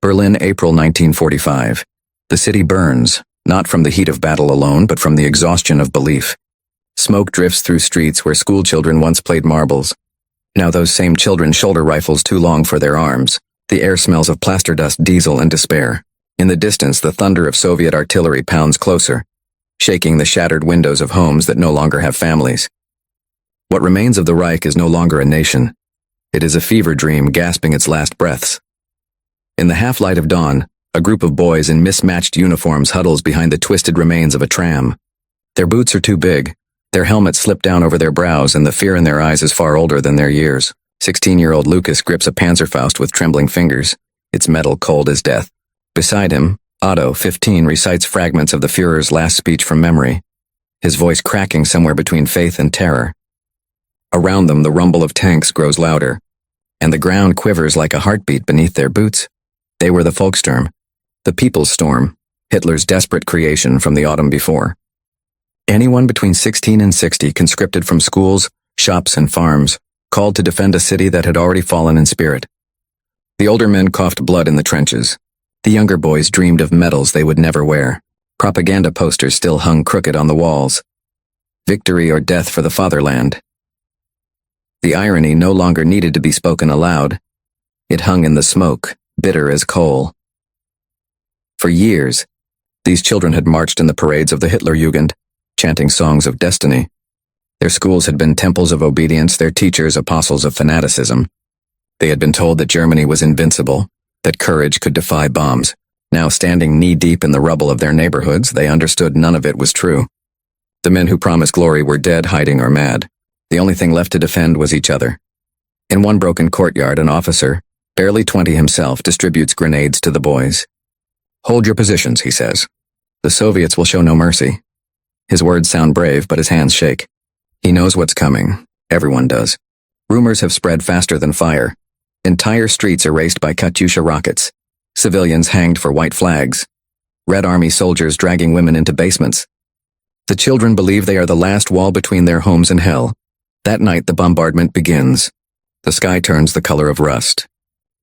Berlin, April 1945. The city burns, not from the heat of battle alone, but from the exhaustion of belief. Smoke drifts through streets where schoolchildren once played marbles. Now those same children shoulder rifles too long for their arms. The air smells of plaster dust, diesel, and despair. In the distance, the thunder of Soviet artillery pounds closer, shaking the shattered windows of homes that no longer have families. What remains of the Reich is no longer a nation. It is a fever dream gasping its last breaths. In the half-light of dawn, a group of boys in mismatched uniforms huddles behind the twisted remains of a tram. Their boots are too big, their helmets slip down over their brows, and the fear in their eyes is far older than their years. 16-year-old Lucas grips a Panzerfaust with trembling fingers, its metal cold as death. Beside him, Otto, 15, recites fragments of the Führer's last speech from memory, his voice cracking somewhere between faith and terror. Around them, the rumble of tanks grows louder, and the ground quivers like a heartbeat beneath their boots. They were the Volkssturm, the People's Storm, Hitler's desperate creation from the autumn before. Anyone between 16 and 60 conscripted from schools, shops, and farms, called to defend a city that had already fallen in spirit. The older men coughed blood in the trenches. The younger boys dreamed of medals they would never wear. Propaganda posters still hung crooked on the walls. Victory or death for the fatherland. The irony no longer needed to be spoken aloud. It hung in the smoke, bitter as coal. For years, these children had marched in the parades of the Hitlerjugend, chanting songs of destiny. Their schools had been temples of obedience, their teachers apostles of fanaticism. They had been told that Germany was invincible, that courage could defy bombs. Now standing knee-deep in the rubble of their neighborhoods, they understood none of it was true. The men who promised glory were dead, hiding, or mad. The only thing left to defend was each other. In one broken courtyard, an officer, barely 20 himself, distributes grenades to the boys. "Hold your positions," he says. "The Soviets will show no mercy." His words sound brave, but his hands shake. He knows what's coming. Everyone does. Rumors have spread faster than fire. Entire streets erased by Katyusha rockets. Civilians hanged for white flags. Red Army soldiers dragging women into basements. The children believe they are the last wall between their homes and hell. That night, the bombardment begins. The sky turns the color of rust.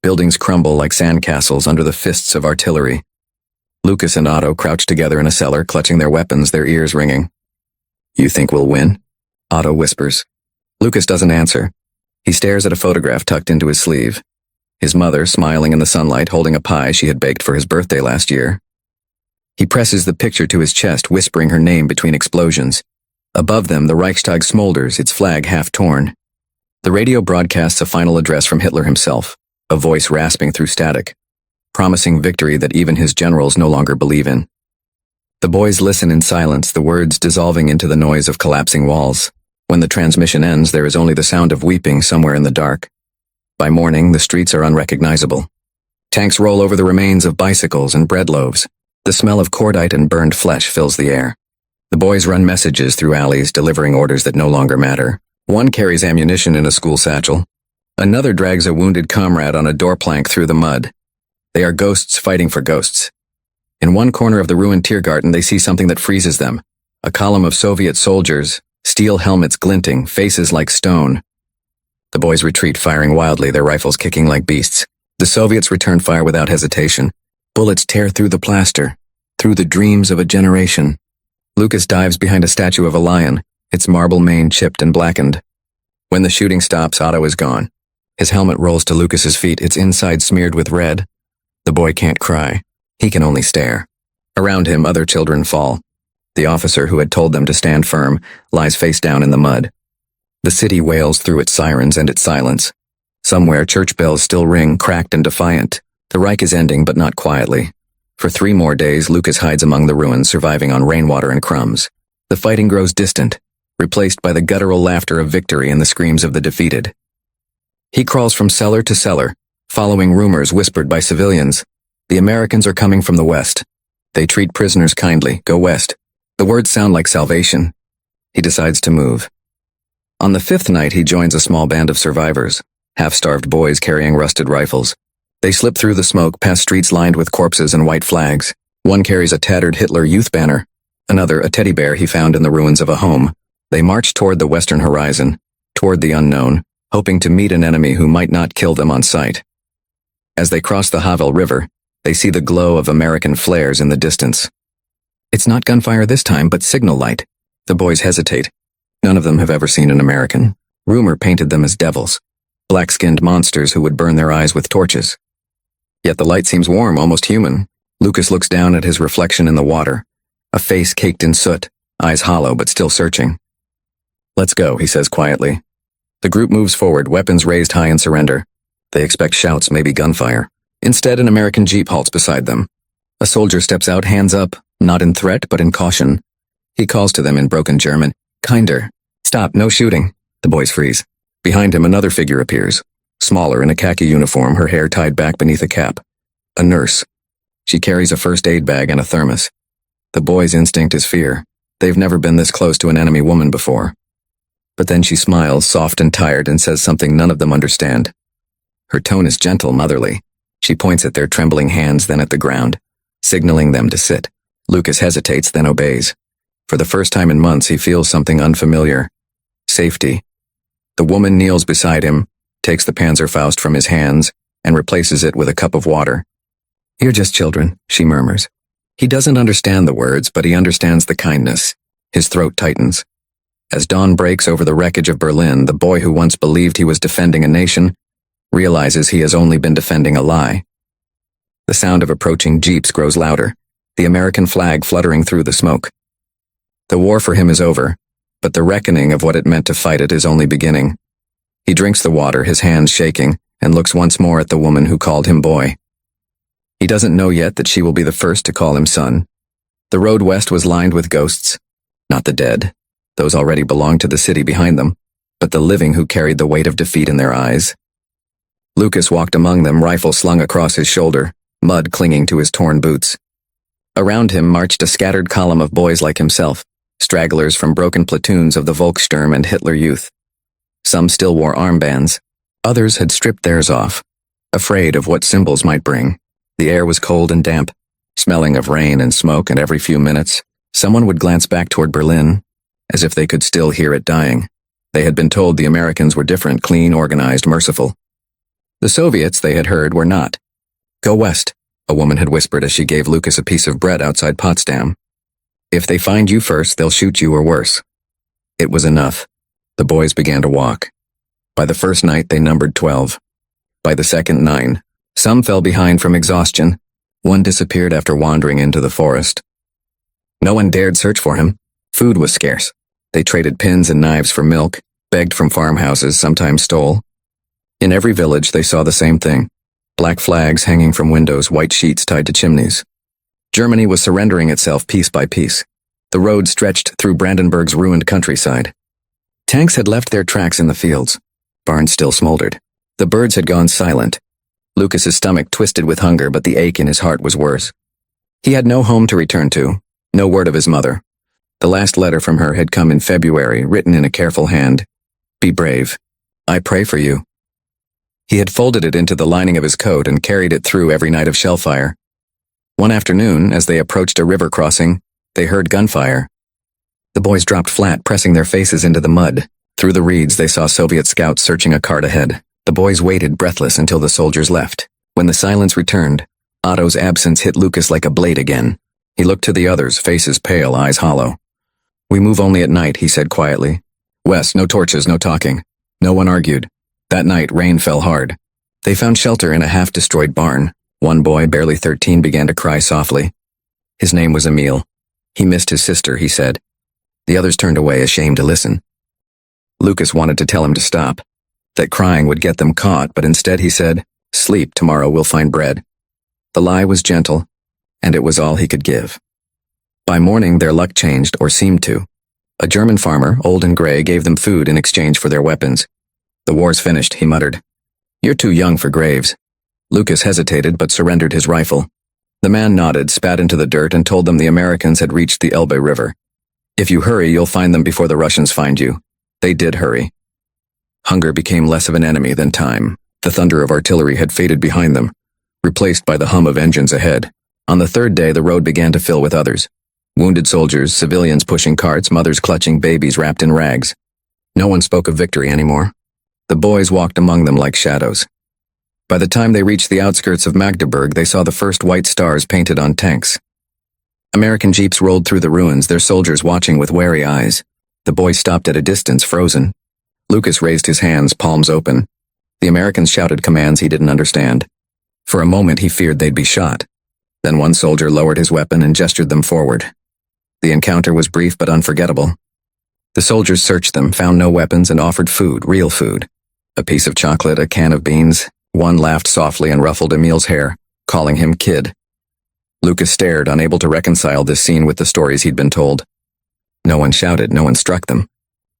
Buildings crumble like sandcastles under the fists of artillery. Lucas and Otto crouch together in a cellar, clutching their weapons, their ears ringing. "You think we'll win?" Otto whispers. Lucas doesn't answer. He stares at a photograph tucked into his sleeve. His mother, smiling in the sunlight, holding a pie she had baked for his birthday last year. He presses the picture to his chest, whispering her name between explosions. Above them, the Reichstag smolders, its flag half torn. The radio broadcasts a final address from Hitler himself, a voice rasping through static, promising victory that even his generals no longer believe in. The boys listen in silence, the words dissolving into the noise of collapsing walls. When the transmission ends, there is only the sound of weeping somewhere in the dark. By morning, the streets are unrecognizable. Tanks roll over the remains of bicycles and bread loaves. The smell of cordite and burned flesh fills the air. The boys run messages through alleys, delivering orders that no longer matter. One carries ammunition in a school satchel. Another drags a wounded comrade on a door plank through the mud. They are ghosts fighting for ghosts. In one corner of the ruined Tiergarten, they see something that freezes them. A column of Soviet soldiers, steel helmets glinting, faces like stone. The boys retreat, firing wildly, their rifles kicking like beasts. The Soviets return fire without hesitation. Bullets tear through the plaster, through the dreams of a generation. Lucas dives behind a statue of a lion, its marble mane chipped and blackened. When the shooting stops, Otto is gone. His helmet rolls to Lucas's feet, its inside smeared with red. The boy can't cry. He can only stare. Around him, other children fall. The officer who had told them to stand firm lies face down in the mud. The city wails through its sirens and its silence. Somewhere, church bells still ring, cracked and defiant. The Reich is ending, but not quietly. For 3 more days, Lucas hides among the ruins, surviving on rainwater and crumbs. The fighting grows distant, replaced by the guttural laughter of victory and the screams of the defeated. He crawls from cellar to cellar, following rumors whispered by civilians. The Americans are coming from the west. They treat prisoners kindly. Go west. The words sound like salvation. He decides to move. On the 5th night, he joins a small band of survivors, half-starved boys carrying rusted rifles. They slip through the smoke, past streets lined with corpses and white flags. One carries a tattered Hitler Youth banner, another a teddy bear he found in the ruins of a home. They march toward the western horizon, toward the unknown, hoping to meet an enemy who might not kill them on sight. As they cross the Havel River, They see the glow of American flares in the distance. It's not gunfire this time, but signal light. The boys hesitate. None of them have ever seen an American. Rumor painted them as devils, black-skinned monsters who would burn their eyes with torches. Yet the light seems warm, almost human. Lucas looks down at his reflection in the water, a face caked in soot, eyes hollow but still searching. "Let's go," he says quietly. The group moves forward, weapons raised high in surrender. They expect shouts, maybe gunfire. Instead, an American jeep halts beside them. A soldier steps out, hands up, not in threat but in caution. He calls to them in broken German, "Kinder. Stop, no shooting." The boys freeze. Behind him, another figure appears, smaller in a khaki uniform, her hair tied back beneath a cap. A nurse. She carries a first aid bag and a thermos. The boys' instinct is fear. They've never been this close to an enemy woman before. But then she smiles, soft and tired, and says something none of them understand. Her tone is gentle, motherly. She points at their trembling hands, then at the ground, signaling them to sit. Lucas hesitates, then obeys. For the first time in months, he feels something unfamiliar. Safety. The woman kneels beside him, takes the Panzerfaust from his hands, and replaces it with a cup of water. "You're just children," she murmurs. He doesn't understand the words, but he understands the kindness. His throat tightens. As dawn breaks over the wreckage of Berlin, the boy who once believed he was defending a nation realizes he has only been defending a lie. The sound of approaching jeeps grows louder, the American flag fluttering through the smoke. The war for him is over, but the reckoning of what it meant to fight it is only beginning. He drinks the water, his hands shaking, and looks once more at the woman who called him boy. He doesn't know yet that she will be the first to call him son. The road west was lined with ghosts, not the dead. Those already belonged to the city behind them, but the living who carried the weight of defeat in their eyes. Lucas walked among them, rifle slung across his shoulder, mud clinging to his torn boots. Around him marched a scattered column of boys like himself, stragglers from broken platoons of the Volkssturm and Hitler Youth. Some still wore armbands. Others had stripped theirs off, afraid of what symbols might bring. The air was cold and damp, smelling of rain and smoke, and every few minutes, someone would glance back toward Berlin, as if they could still hear it dying. They had been told the Americans were different, clean, organized, merciful. The Soviets, they had heard, were not. "Go west," a woman had whispered as she gave Lucas a piece of bread outside Potsdam. "If they find you first, they'll shoot you or worse." It was enough. The boys began to walk. By the first night, they numbered 12. By the second, 9. Some fell behind from exhaustion. One disappeared after wandering into the forest. No one dared search for him. Food was scarce. They traded pins and knives for milk, begged from farmhouses, sometimes stole. In every village, they saw the same thing. Black flags hanging from windows, white sheets tied to chimneys. Germany was surrendering itself piece by piece. The road stretched through Brandenburg's ruined countryside. Tanks had left their tracks in the fields. Barns still smoldered. The birds had gone silent. Lucas's stomach twisted with hunger, but the ache in his heart was worse. He had no home to return to, no word of his mother. The last letter from her had come in February, written in a careful hand. "Be brave. I pray for you." He had folded it into the lining of his coat and carried it through every night of shellfire. One afternoon, as they approached a river crossing, they heard gunfire. The boys dropped flat, pressing their faces into the mud. Through the reeds, they saw Soviet scouts searching a cart ahead. The boys waited, breathless, until the soldiers left. When the silence returned, Otto's absence hit Lucas like a blade again. He looked to the others, faces pale, eyes hollow. "We move only at night," he said quietly. "Wes, no torches, no talking." No one argued. That night, rain fell hard. They found shelter in a half-destroyed barn. One boy, barely 13, began to cry softly. His name was Emil. He missed his sister, he said. The others turned away, ashamed to listen. Lucas wanted to tell him to stop, that crying would get them caught, but instead he said, "Sleep, tomorrow we'll find bread." The lie was gentle, and it was all he could give. By morning, their luck changed, or seemed to. A German farmer, old and gray, gave them food in exchange for their weapons. "The war's finished," he muttered. "You're too young for graves." Lucas hesitated but surrendered his rifle. The man nodded, spat into the dirt, and told them the Americans had reached the Elbe River. "If you hurry, you'll find them before the Russians find you." They did hurry. Hunger became less of an enemy than time. The thunder of artillery had faded behind them, replaced by the hum of engines ahead. On the third day, the road began to fill with others. Wounded soldiers, civilians pushing carts, mothers clutching babies wrapped in rags. No one spoke of victory anymore. The boys walked among them like shadows. By the time they reached the outskirts of Magdeburg, they saw the first white stars painted on tanks. American jeeps rolled through the ruins, their soldiers watching with wary eyes. The boy stopped at a distance, frozen. Lucas raised his hands, palms open. The Americans shouted commands he didn't understand. For a moment he feared they'd be shot. Then one soldier lowered his weapon and gestured them forward. The encounter was brief but unforgettable. The soldiers searched them, found no weapons, and offered food, real food. A piece of chocolate, a can of beans. One laughed softly and ruffled Emil's hair, calling him kid. Lucas stared, unable to reconcile this scene with the stories he'd been told. No one shouted, no one struck them.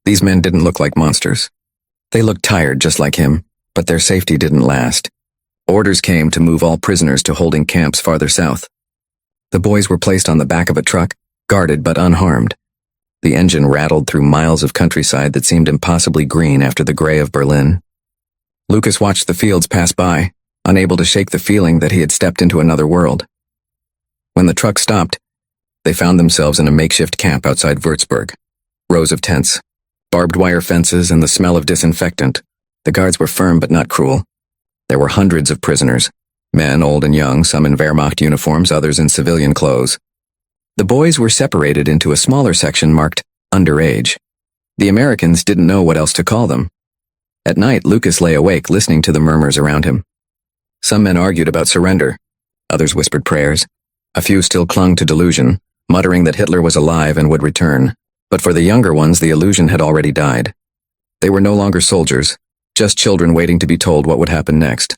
These men didn't look like monsters. They looked tired, just like him, but their safety didn't last. Orders came to move all prisoners to holding camps farther south. The boys were placed on the back of a truck, guarded but unharmed. The engine rattled through miles of countryside that seemed impossibly green after the gray of Berlin. Lucas watched the fields pass by, unable to shake the feeling that he had stepped into another world. When the truck stopped, they found themselves in a makeshift camp outside Würzburg. Rows of tents, barbed wire fences, and the smell of disinfectant. The guards were firm but not cruel. There were hundreds of prisoners, men old and young, some in Wehrmacht uniforms, others in civilian clothes. The boys were separated into a smaller section marked underage. The Americans didn't know what else to call them. At night, Lucas lay awake listening to the murmurs around him. Some men argued about surrender. Others whispered prayers. A few still clung to delusion, muttering that Hitler was alive and would return. But for the younger ones, the illusion had already died. They were no longer soldiers, just children waiting to be told what would happen next.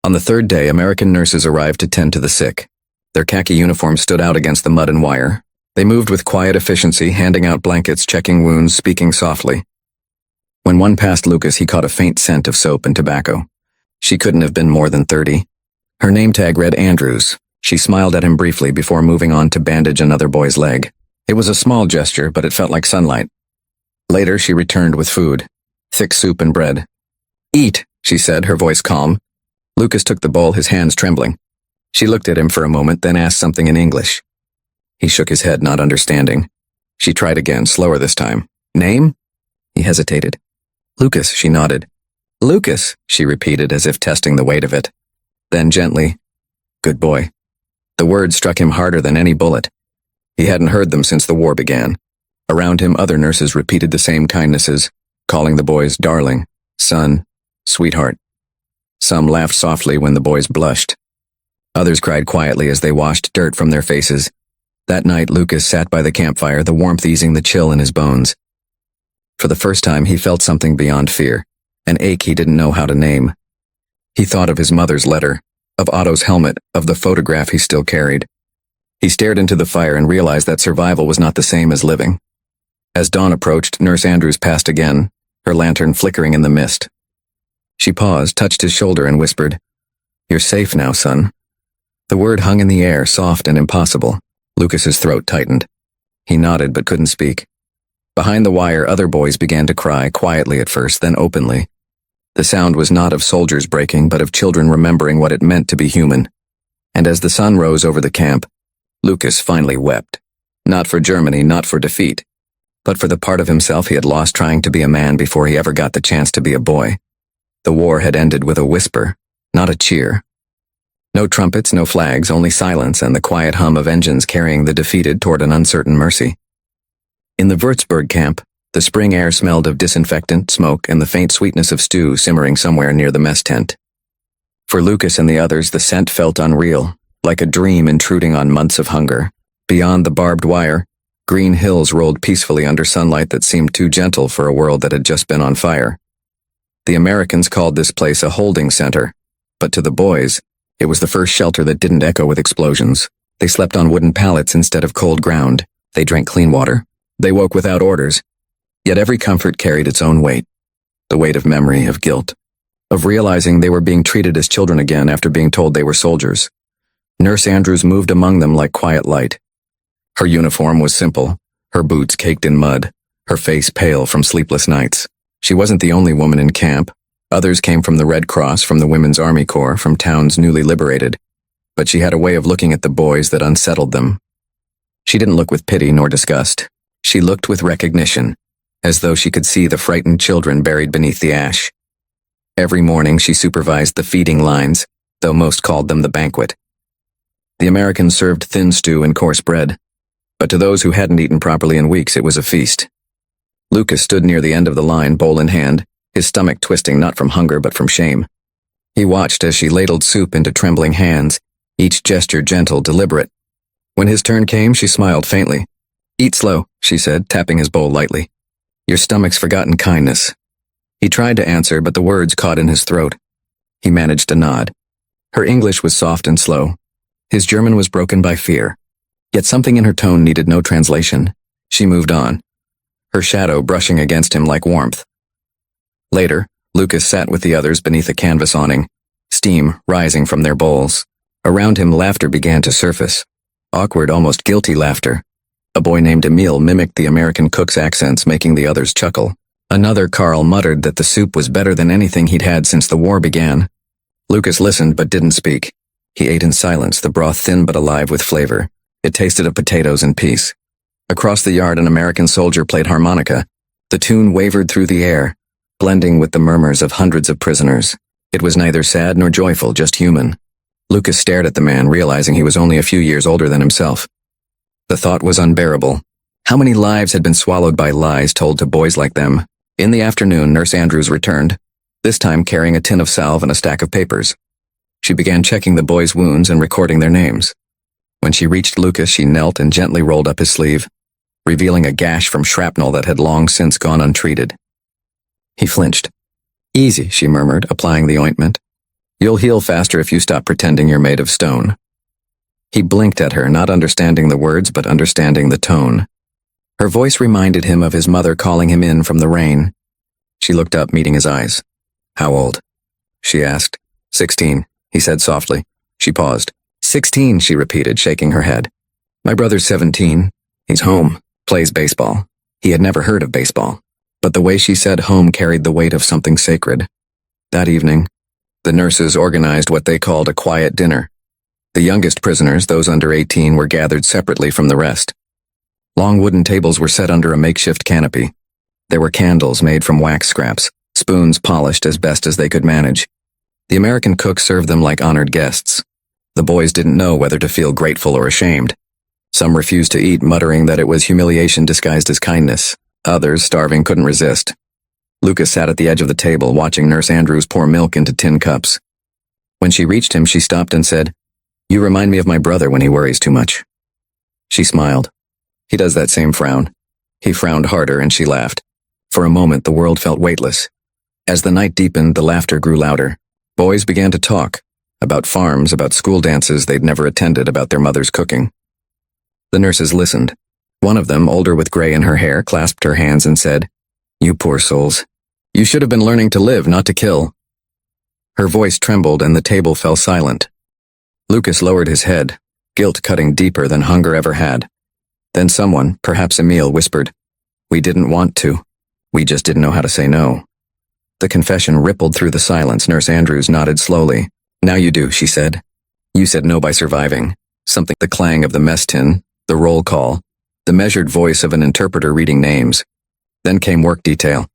On the third day, American nurses arrived to tend to the sick. Their khaki uniforms stood out against the mud and wire. They moved with quiet efficiency, handing out blankets, checking wounds, speaking softly. When one passed Lucas, he caught a faint scent of soap and tobacco. She couldn't have been more than 30. Her name tag read Andrews. She smiled at him briefly before moving on to bandage another boy's leg. It was a small gesture, but it felt like sunlight. Later, she returned with food. Thick soup and bread. "Eat," she said, her voice calm. Lucas took the bowl, his hands trembling. She looked at him for a moment, then asked something in English. He shook his head, not understanding. She tried again, slower this time. "Name?" He hesitated. "Lucas," she nodded. "Lucas," she repeated as if testing the weight of it. Then gently, "Good boy." The words struck him harder than any bullet. He hadn't heard them since the war began. Around him, other nurses repeated the same kindnesses, calling the boys darling, son, sweetheart. Some laughed softly when the boys blushed. Others cried quietly as they washed dirt from their faces. That night, Lucas sat by the campfire, the warmth easing the chill in his bones. For the first time, he felt something beyond fear, an ache he didn't know how to name. He thought of his mother's letter, of Otto's helmet, of the photograph he still carried. He stared into the fire and realized that survival was not the same as living. As dawn approached, Nurse Andrews passed again, her lantern flickering in the mist. She paused, touched his shoulder, and whispered, "You're safe now, son." The word hung in the air, soft and impossible. Lucas's throat tightened. He nodded but couldn't speak. Behind the wire, other boys began to cry, quietly at first, then openly. The sound was not of soldiers breaking, but of children remembering what it meant to be human. And as the sun rose over the camp, Lucas finally wept. Not for Germany, not for defeat, but for the part of himself he had lost trying to be a man before he ever got the chance to be a boy. The war had ended with a whisper, not a cheer. No trumpets, no flags, only silence and the quiet hum of engines carrying the defeated toward an uncertain mercy. In the Würzburg camp, the spring air smelled of disinfectant, smoke, and the faint sweetness of stew simmering somewhere near the mess tent. For Lucas and the others, the scent felt unreal, like a dream intruding on months of hunger. Beyond the barbed wire, green hills rolled peacefully under sunlight that seemed too gentle for a world that had just been on fire. The Americans called this place a holding center, but to the boys, it was the first shelter that didn't echo with explosions. They slept on wooden pallets instead of cold ground. They drank clean water. They woke without orders. Yet every comfort carried its own weight. The weight of memory, of guilt, of realizing they were being treated as children again after being told they were soldiers. Nurse Andrews moved among them like quiet light. Her uniform was simple, her boots caked in mud, her face pale from sleepless nights. She wasn't the only woman in camp. Others came from the Red Cross, from the Women's Army Corps, from towns newly liberated. But she had a way of looking at the boys that unsettled them. She didn't look with pity nor disgust. She looked with recognition, as though she could see the frightened children buried beneath the ash. Every morning she supervised the feeding lines, though most called them the banquet. The Americans served thin stew and coarse bread, but to those who hadn't eaten properly in weeks it was a feast. Lucas stood near the end of the line, bowl in hand, his stomach twisting not from hunger but from shame. He watched as she ladled soup into trembling hands, each gesture gentle, deliberate. When his turn came, she smiled faintly. "Eat slow," she said, tapping his bowl lightly. "Your stomach's forgotten kindness." He tried to answer, but the words caught in his throat. He managed to nod. Her English was soft and slow. His German was broken by fear. Yet something in her tone needed no translation. She moved on, her shadow brushing against him like warmth. Later, Lucas sat with the others beneath a canvas awning, steam rising from their bowls. Around him, laughter began to surface. Awkward, almost guilty laughter. A boy named Emil mimicked the American cook's accents, making the others chuckle. Another, Carl, muttered that the soup was better than anything he'd had since the war began. Lucas listened but didn't speak. He ate in silence, the broth thin but alive with flavor. It tasted of potatoes and peace. Across the yard, an American soldier played harmonica. The tune wavered through the air, blending with the murmurs of hundreds of prisoners. It was neither sad nor joyful, just human. Lucas stared at the man, realizing he was only a few years older than himself. The thought was unbearable. How many lives had been swallowed by lies told to boys like them? In the afternoon, Nurse Andrews returned, this time carrying a tin of salve and a stack of papers. She began checking the boys' wounds and recording their names. When she reached Lucas, she knelt and gently rolled up his sleeve, revealing a gash from shrapnel that had long since gone untreated. He flinched. "Easy," she murmured, applying the ointment. "You'll heal faster if you stop pretending you're made of stone." He blinked at her, not understanding the words but understanding the tone. Her voice reminded him of his mother calling him in from the rain. She looked up, meeting his eyes. "How old?" she asked. 16, he said softly. She paused. 16, she repeated, shaking her head. "My brother's 17. He's home, plays baseball." He had never heard of baseball, but the way she said home carried the weight of something sacred. That evening, the nurses organized what they called a quiet dinner. The youngest prisoners, those under 18, were gathered separately from the rest. Long wooden tables were set under a makeshift canopy. There were candles made from wax scraps, spoons polished as best as they could manage. The American cook served them like honored guests. The boys didn't know whether to feel grateful or ashamed. Some refused to eat, muttering that it was humiliation disguised as kindness. Others, starving, couldn't resist. Lucas sat at the edge of the table, watching Nurse Andrews pour milk into tin cups. When she reached him, she stopped and said, "You remind me of my brother when he worries too much." She smiled. "He does that same frown." He frowned harder, and she laughed. For a moment, the world felt weightless. As the night deepened, the laughter grew louder. Boys began to talk, about farms, about school dances they'd never attended, about their mother's cooking. The nurses listened. One of them, older with gray in her hair, clasped her hands and said, "You poor souls. You should have been learning to live, not to kill." Her voice trembled and the table fell silent. Lucas lowered his head, guilt cutting deeper than hunger ever had. Then someone, perhaps Emil, whispered, "We didn't want to. We just didn't know how to say no." The confession rippled through the silence. Nurse Andrews nodded slowly. "Now you do," she said. "You said no by surviving." Something, the clang of the mess tin, the roll call, the measured voice of an interpreter reading names. Then came work detail,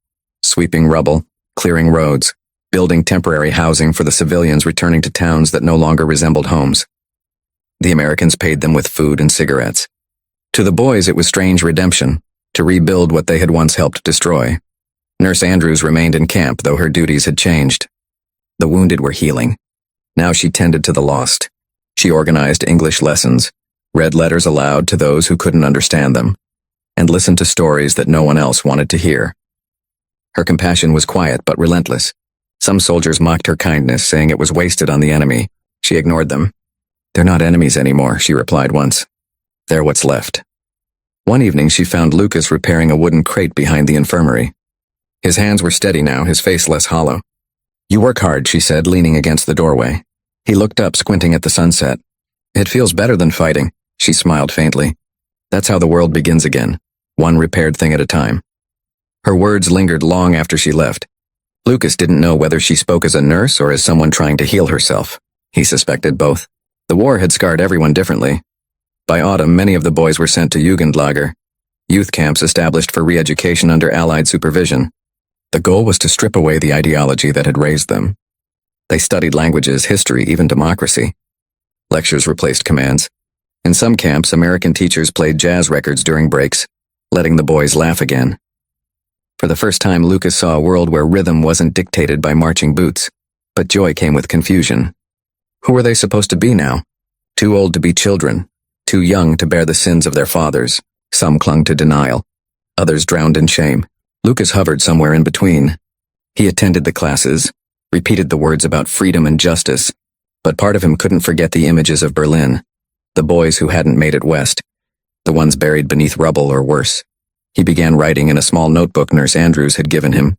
sweeping rubble, clearing roads, building temporary housing for the civilians returning to towns that no longer resembled homes. The Americans paid them with food and cigarettes. To the boys it was strange redemption, to rebuild what they had once helped destroy. Nurse Andrews remained in camp, though her duties had changed. The wounded were healing. Now she tended to the lost. She organized English lessons, read letters aloud to those who couldn't understand them, and listened to stories that no one else wanted to hear. Her compassion was quiet but relentless. Some soldiers mocked her kindness, saying it was wasted on the enemy. She ignored them. "They're not enemies anymore," she replied once. "They're what's left." One evening she found Lucas repairing a wooden crate behind the infirmary. His hands were steady now, his face less hollow. "You work hard," she said, leaning against the doorway. He looked up, squinting at the sunset. "It feels better than fighting," she smiled faintly. "That's how the world begins again, one repaired thing at a time." Her words lingered long after she left. Lucas didn't know whether she spoke as a nurse or as someone trying to heal herself. He suspected both. The war had scarred everyone differently. By autumn, many of the boys were sent to Jugendlager, youth camps established for re-education under Allied supervision. The goal was to strip away the ideology that had raised them. They studied languages, history, even democracy. Lectures replaced commands. In some camps, American teachers played jazz records during breaks, letting the boys laugh again. For the first time, Lucas saw a world where rhythm wasn't dictated by marching boots, but joy came with confusion. Who were they supposed to be now? Too old to be children, too young to bear the sins of their fathers. Some clung to denial, others drowned in shame. Lucas hovered somewhere in between. He attended the classes, repeated the words about freedom and justice, but part of him couldn't forget the images of Berlin, the boys who hadn't made it west, the ones buried beneath rubble or worse. He began writing in a small notebook Nurse Andrews had given him.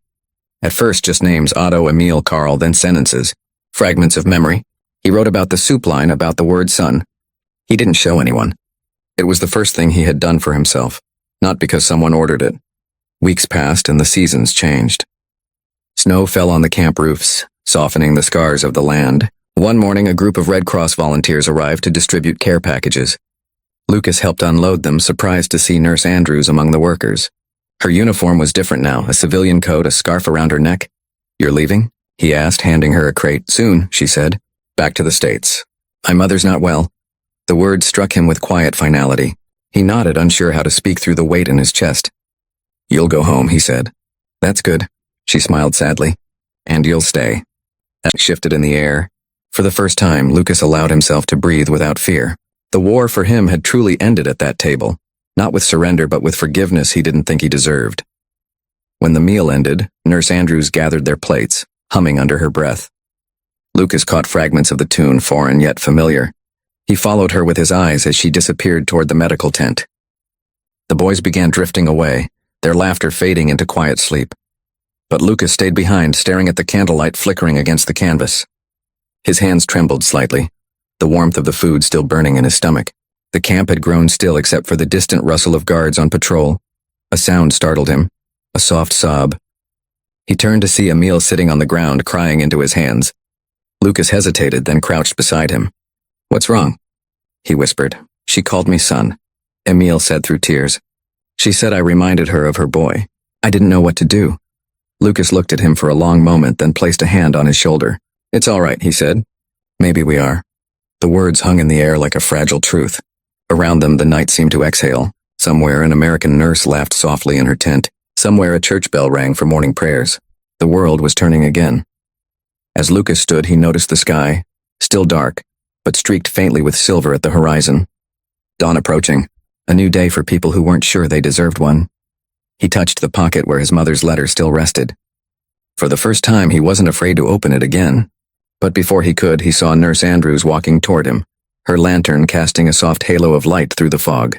At first just names: Otto, Emil, Karl, then sentences, fragments of memory. He wrote about the soup line, about the word son. He didn't show anyone. It was the first thing he had done for himself, not because someone ordered it. Weeks passed and the seasons changed. Snow fell on the camp roofs, softening the scars of the land. One morning, a group of Red Cross volunteers arrived to distribute care packages. Lucas helped unload them, surprised to see Nurse Andrews among the workers. Her uniform was different now, a civilian coat, a scarf around her neck. "You're leaving?" he asked, handing her a crate. "Soon," she said. "Back to the States. My mother's not well." The words struck him with quiet finality. He nodded, unsure how to speak through the weight in his chest. "You'll go home," he said. "That's good," she smiled sadly. "And you'll stay." That shifted in the air. For the first time, Lucas allowed himself to breathe without fear. The war for him had truly ended at that table, not with surrender but with forgiveness he didn't think he deserved. When the meal ended, Nurse Andrews gathered their plates, humming under her breath. Lucas caught fragments of the tune, foreign yet familiar. He followed her with his eyes as she disappeared toward the medical tent. The boys began drifting away, their laughter fading into quiet sleep. But Lucas stayed behind, staring at the candlelight flickering against the canvas. His hands trembled slightly, the warmth of the food still burning in his stomach. The camp had grown still except for the distant rustle of guards on patrol. A sound startled him, a soft sob. He turned to see Emil sitting on the ground, crying into his hands. Lucas hesitated, then crouched beside him. "What's wrong?" he whispered. "She called me son," Emil said through tears. "She said I reminded her of her boy. I didn't know what to do." Lucas looked at him for a long moment, then placed a hand on his shoulder. "It's all right," he said. "Maybe we are." The words hung in the air like a fragile truth. Around them, the night seemed to exhale. Somewhere, an American nurse laughed softly in her tent. Somewhere, a church bell rang for morning prayers. The world was turning again. As Lucas stood, he noticed the sky, still dark, but streaked faintly with silver at the horizon. Dawn approaching, a new day for people who weren't sure they deserved one. He touched the pocket where his mother's letter still rested. For the first time, he wasn't afraid to open it again. But before he could, he saw Nurse Andrews walking toward him, her lantern casting a soft halo of light through the fog.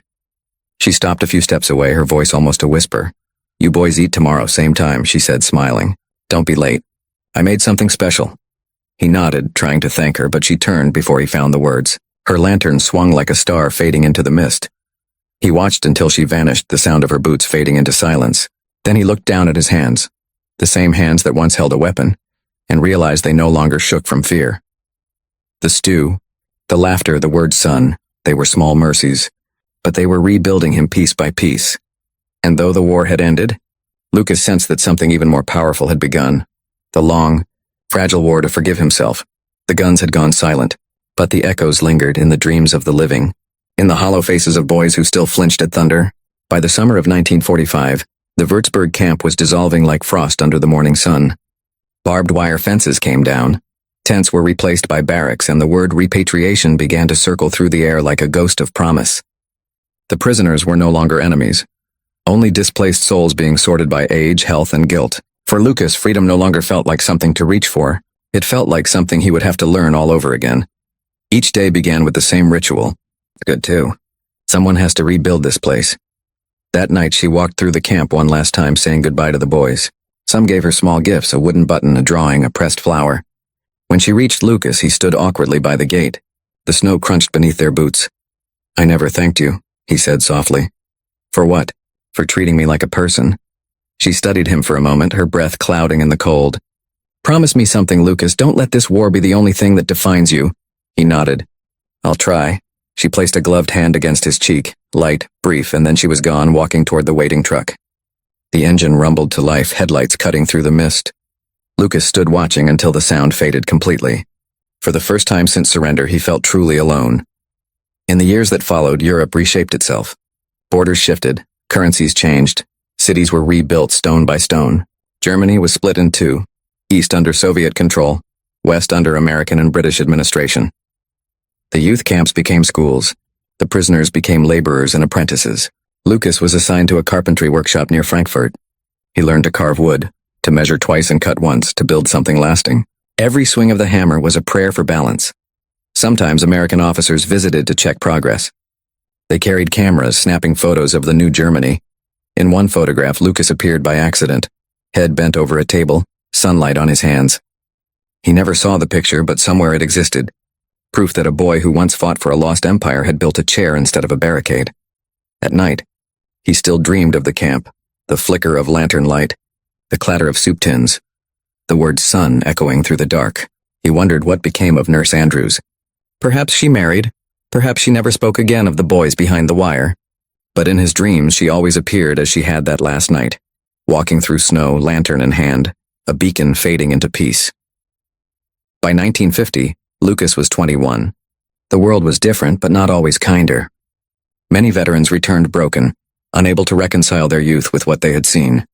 She stopped a few steps away, her voice almost a whisper. "You boys eat tomorrow, same time," she said, smiling. "Don't be late. I made something special." He nodded, trying to thank her, but she turned before he found the words. Her lantern swung like a star fading into the mist. He watched until she vanished, the sound of her boots fading into silence. Then he looked down at his hands, the same hands that once held a weapon, and realized they no longer shook from fear. The stew, the laughter, the word son, they were small mercies, but they were rebuilding him piece by piece. And though the war had ended, Lucas sensed that something even more powerful had begun. The long, fragile war to forgive himself. The guns had gone silent, but the echoes lingered in the dreams of the living, in the hollow faces of boys who still flinched at thunder. By the summer of 1945, the Würzburg camp was dissolving like frost under the morning sun. Barbed wire fences came down, tents were replaced by barracks, and the word repatriation began to circle through the air like a ghost of promise. The prisoners were no longer enemies, only displaced souls being sorted by age, health, and guilt. For Lucas, freedom no longer felt like something to reach for. It felt like something he would have to learn all over again. Each day began with the same ritual. Good too. Someone has to rebuild this place. That night she walked through the camp one last time, saying goodbye to the boys. Some gave her small gifts, a wooden button, a drawing, a pressed flower. When she reached Lucas, he stood awkwardly by the gate. The snow crunched beneath their boots. "I never thanked you," he said softly. "For what?" "For treating me like a person." She studied him for a moment, her breath clouding in the cold. "Promise me something, Lucas. Don't let this war be the only thing that defines you." He nodded. "I'll try." She placed a gloved hand against his cheek, light, brief, and then she was gone, walking toward the waiting truck. The engine rumbled to life, headlights cutting through the mist. Lucas stood watching until the sound faded completely. For the first time since surrender, he felt truly alone. In the years that followed, Europe reshaped itself. Borders shifted, currencies changed, cities were rebuilt stone by stone. Germany was split in two, east under Soviet control, west under American and British administration. The youth camps became schools. The prisoners became laborers and apprentices. Lucas was assigned to a carpentry workshop near Frankfurt. He learned to carve wood, to measure twice and cut once, to build something lasting. Every swing of the hammer was a prayer for balance. Sometimes American officers visited to check progress. They carried cameras, snapping photos of the new Germany. In one photograph, Lucas appeared by accident, head bent over a table, sunlight on his hands. He never saw the picture, but somewhere it existed. Proof that a boy who once fought for a lost empire had built a chair instead of a barricade. At night, he still dreamed of the camp, the flicker of lantern light, the clatter of soup tins, the word son echoing through the dark. He wondered what became of Nurse Andrews. Perhaps she married, perhaps she never spoke again of the boys behind the wire. But in his dreams, she always appeared as she had that last night, walking through snow, lantern in hand, a beacon fading into peace. By 1950, Lucas was 21. The world was different, but not always kinder. Many veterans returned broken, unable to reconcile their youth with what they had seen.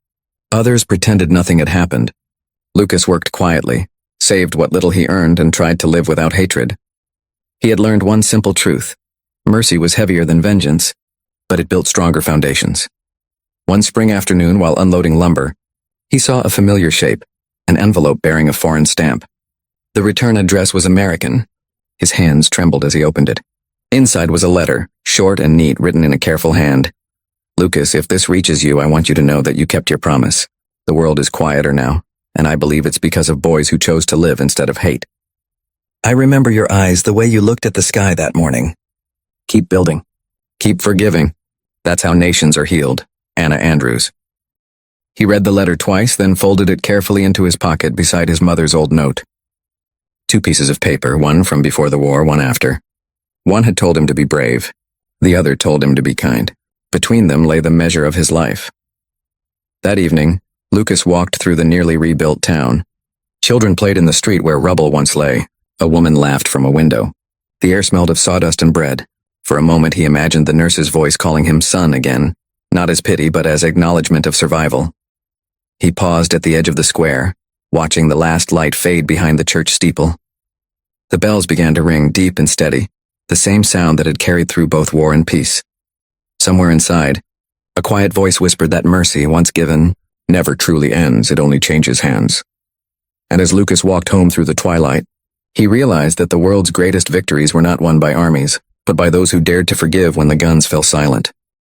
Others pretended nothing had happened. Lucas worked quietly, saved what little he earned, and tried to live without hatred. He had learned one simple truth. Mercy was heavier than vengeance, but it built stronger foundations. One spring afternoon, while unloading lumber, he saw a familiar shape, an envelope bearing a foreign stamp. The return address was American. His hands trembled as he opened it. Inside was a letter, short and neat, written in a careful hand. Lucas, if this reaches you, I want you to know that you kept your promise. The world is quieter now, and I believe it's because of boys who chose to live instead of hate. I remember your eyes, the way you looked at the sky that morning. Keep building. Keep forgiving. That's how nations are healed. Anna Andrews. He read the letter twice, then folded it carefully into his pocket beside his mother's old note. 2 pieces of paper, one from before the war, one after. One had told him to be brave. The other told him to be kind. Between them lay the measure of his life. That evening, Lucas walked through the nearly rebuilt town. Children played in the street where rubble once lay. A woman laughed from a window. The air smelled of sawdust and bread. For a moment he imagined the nurse's voice calling him son again, not as pity but as acknowledgement of survival. He paused at the edge of the square, watching the last light fade behind the church steeple. The bells began to ring, deep and steady, the same sound that had carried through both war and peace. Somewhere inside, a quiet voice whispered that mercy, once given, never truly ends, it only changes hands. And as Lucas walked home through the twilight, he realized that the world's greatest victories were not won by armies, but by those who dared to forgive when the guns fell silent.